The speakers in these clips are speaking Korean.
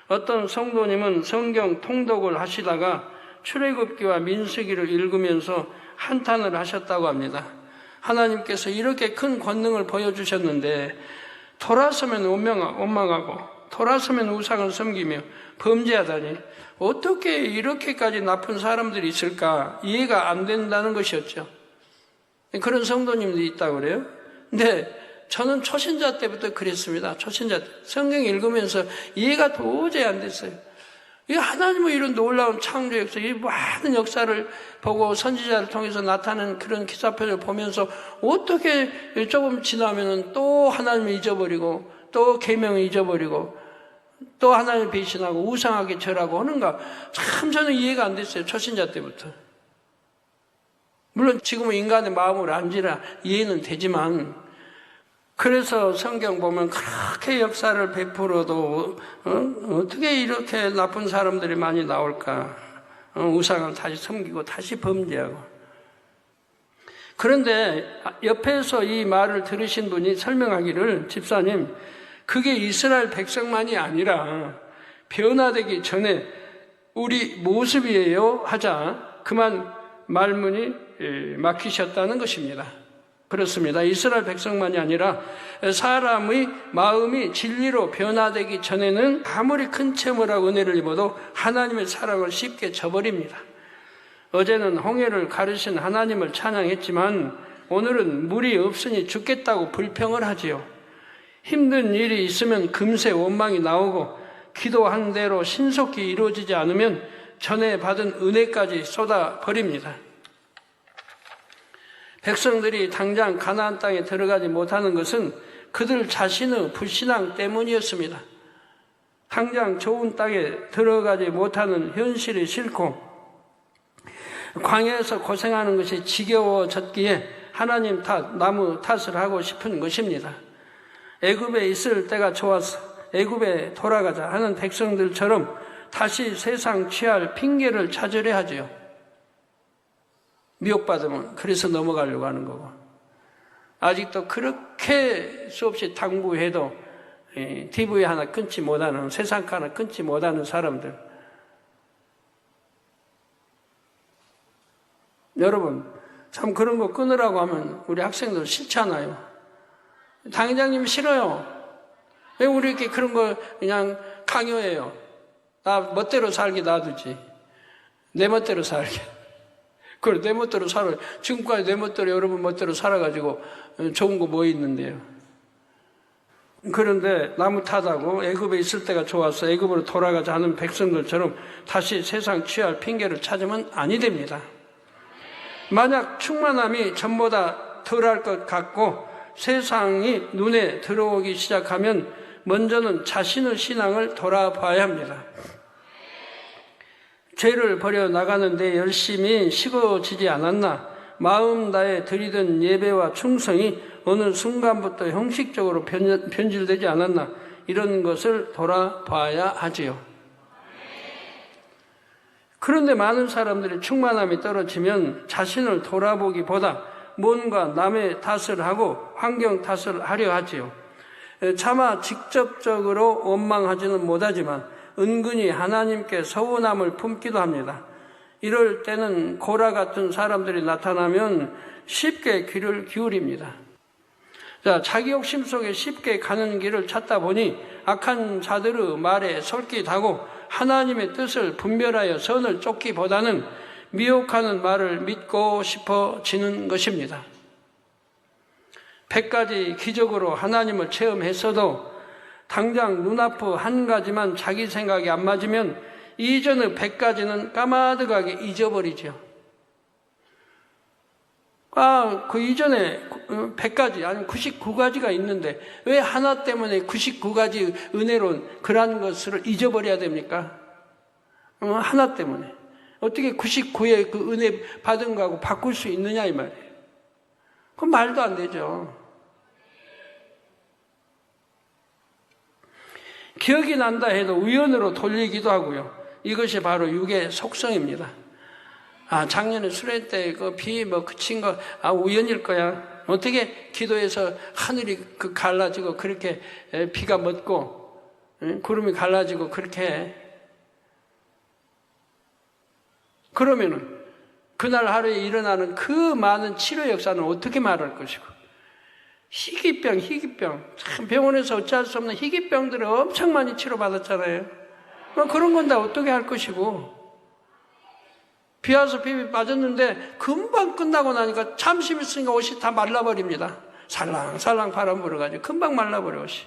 어떤 성도님은 성경 통독을 하시다가 출애굽기와 민수기를 읽으면서 한탄을 하셨다고 합니다. 하나님께서 이렇게 큰 권능을 보여주셨는데 돌아서면 원망하고 돌아서면 우상을 섬기며 범죄하다니 어떻게 이렇게까지 나쁜 사람들이 있을까 이해가 안 된다는 것이었죠. 그런 성도님들이 있다고 그래요. 근데 저는 초신자 때부터 그랬습니다. 초신자 때 성경 읽으면서 이해가 도저히 안 됐어요. 이 하나님의 이런 놀라운 창조 역사, 이 많은 역사를 보고 선지자를 통해서 나타나는 그런 기사표를 보면서 어떻게 조금 지나면은 또 하나님을 잊어버리고 또 계명을 잊어버리고 또 하나님을 배신하고 우상하게 절하고 하는가? 참 저는 이해가 안 됐어요. 초신자 때부터. 물론 지금은 인간의 마음을 안지라 이해는 되지만 그래서 성경 보면 그렇게 역사를 베풀어도 어떻게 이렇게 나쁜 사람들이 많이 나올까? 우상을 다시 섬기고 다시 범죄하고. 그런데 옆에서 이 말을 들으신 분이 설명하기를 집사님 그게 이스라엘 백성만이 아니라 변화되기 전에 우리 모습이에요 하자 그만 말문이 막히셨다는 것입니다. 그렇습니다. 이스라엘 백성만이 아니라 사람의 마음이 진리로 변화되기 전에는 아무리 큰 체험을 하고 은혜를 입어도 하나님의 사랑을 쉽게 저버립니다. 어제는 홍해를 가르신 하나님을 찬양했지만 오늘은 물이 없으니 죽겠다고 불평을 하지요. 힘든 일이 있으면 금세 원망이 나오고 기도한 대로 신속히 이루어지지 않으면 전에 받은 은혜까지 쏟아버립니다. 백성들이 당장 가나안 땅에 들어가지 못하는 것은 그들 자신의 불신앙 때문이었습니다. 당장 좋은 땅에 들어가지 못하는 현실이 싫고 광야에서 고생하는 것이 지겨워졌기에 하나님 탓, 나무 탓을 하고 싶은 것입니다. 애굽에 있을 때가 좋아서 애굽에 돌아가자 하는 백성들처럼 다시 세상 취할 핑계를 찾으려 하지요. 미혹받으면 그래서 넘어가려고 하는 거고 아직도 그렇게 수없이 당부해도 TV 하나 끊지 못하는 세상카 하나 끊지 못하는 사람들 여러분 참 그런 거 끊으라고 하면 우리 학생들 싫잖아요. 당회장님 싫어요. 왜 우리 이렇게 그런 거 그냥 강요해요. 나 멋대로 살게 놔두지. 내 멋대로 살게. 그래, 내 멋대로 살아요. 지금까지 내 멋대로 여러분 멋대로 살아가지고 좋은 거 뭐 있는데요. 그런데 나무 탓하고 애굽에 있을 때가 좋아서 애굽으로 돌아가자 하는 백성들처럼 다시 세상 취할 핑계를 찾으면 아니 됩니다. 만약 충만함이 전보다 덜할 것 같고 세상이 눈에 들어오기 시작하면 먼저는 자신의 신앙을 돌아봐야 합니다. 죄를 버려 나가는데 열심히 식어지지 않았나? 마음 다해 드리던 예배와 충성이 어느 순간부터 형식적으로 변질되지 않았나? 이런 것을 돌아봐야 하지요. 그런데 많은 사람들이 충만함이 떨어지면 자신을 돌아보기보다 뭔가 남의 탓을 하고 환경 탓을 하려 하지요. 차마 직접적으로 원망하지는 못하지만 은근히 하나님께 서운함을 품기도 합니다. 이럴 때는 고라 같은 사람들이 나타나면 쉽게 귀를 기울입니다. 자, 자기 욕심 속에 쉽게 가는 길을 찾다 보니 악한 자들의 말에 솔깃하고 하나님의 뜻을 분별하여 선을 쫓기보다는 미혹하는 말을 믿고 싶어지는 것입니다. 100가지 기적으로 하나님을 체험했어도 당장 눈앞의 한 가지만 자기 생각이 안 맞으면 이전의 100가지는 까마득하게 잊어버리죠. 그 이전에 100가지 아니면 99가지가 있는데 왜 하나 때문에 99가지 은혜로운 그러한 것을 잊어버려야 됩니까? 하나 때문에. 어떻게 99의 그 은혜 받은 거하고 바꿀 수 있느냐 이 말이에요. 그건 말도 안 되죠. 기억이 난다 해도 우연으로 돌리기도 하고요. 이것이 바로 육의 속성입니다. 작년에 수련 때 그 비 그친 거 우연일 거야. 어떻게 기도해서 하늘이 갈라지고 그렇게 비가 멎고 구름이 갈라지고 그렇게 해. 그러면은 그날 하루에 일어나는 그 많은 치료 역사는 어떻게 말할 것이고, 희귀병, 참 병원에서 어찌할 수 없는 희귀병들을 엄청 많이 치료받았잖아요. 그런 건 다 어떻게 할 것이고, 비 와서 비비 빠졌는데 금방 끝나고 나니까 잠시 있으니까 옷이 다 말라버립니다. 살랑살랑 바람 불어가지고 금방 말라버려. 옷이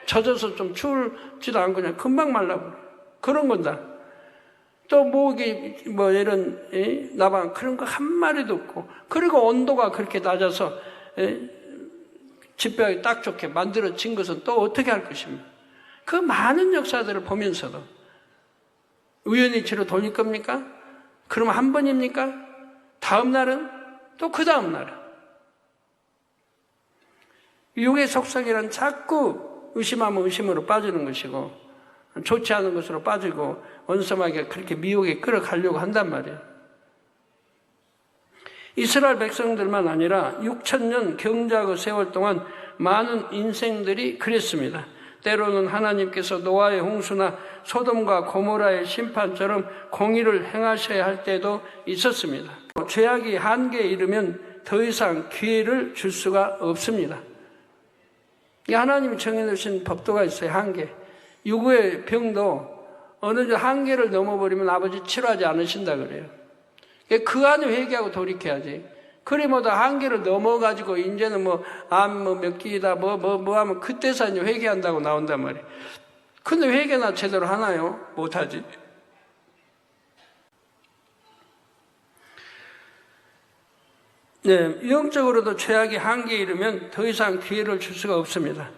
젖어서 좀 추울지도 않고 그냥 금방 말라버려. 그런 건다. 또 모기 뭐 이런 나방 그런 거 한 마리도 없고, 그리고 온도가 그렇게 낮아서 집병이 딱 좋게 만들어진 것은 또 어떻게 할 것입니까? 그 많은 역사들을 보면서도 우연히 치료 돌릴 겁니까? 그러면 한 번입니까? 다음 날은? 또 그 다음 날은? 육의 속성이란 자꾸 의심하면 의심으로 빠지는 것이고, 좋지 않은 것으로 빠지고 원수마귀가 그렇게 미혹에 끌어가려고 한단 말이에요. 이스라엘 백성들만 아니라 6,000년 경작의 세월 동안 많은 인생들이 그랬습니다. 때로는 하나님께서 노아의 홍수나 소돔과 고모라의 심판처럼 공의를 행하셔야 할 때도 있었습니다. 죄악이 한계에 이르면 더 이상 기회를 줄 수가 없습니다. 하나님이 정해놓으신 법도가 있어요. 한계. 유구의 병도 어느 정도 한계를 넘어버리면 아버지 치료하지 않으신다 그래요. 그 안에 회개하고 돌이켜야지. 그래 뭐다 한계를 넘어가지고 이제는 암 몇 기다 뭐 하면 그때서 이제 회개한다고 나온단 말이에요. 근데 회개나 제대로 하나요? 못하지. 네, 영적으로도 죄악이 한계에 이르면 더 이상 기회를 줄 수가 없습니다.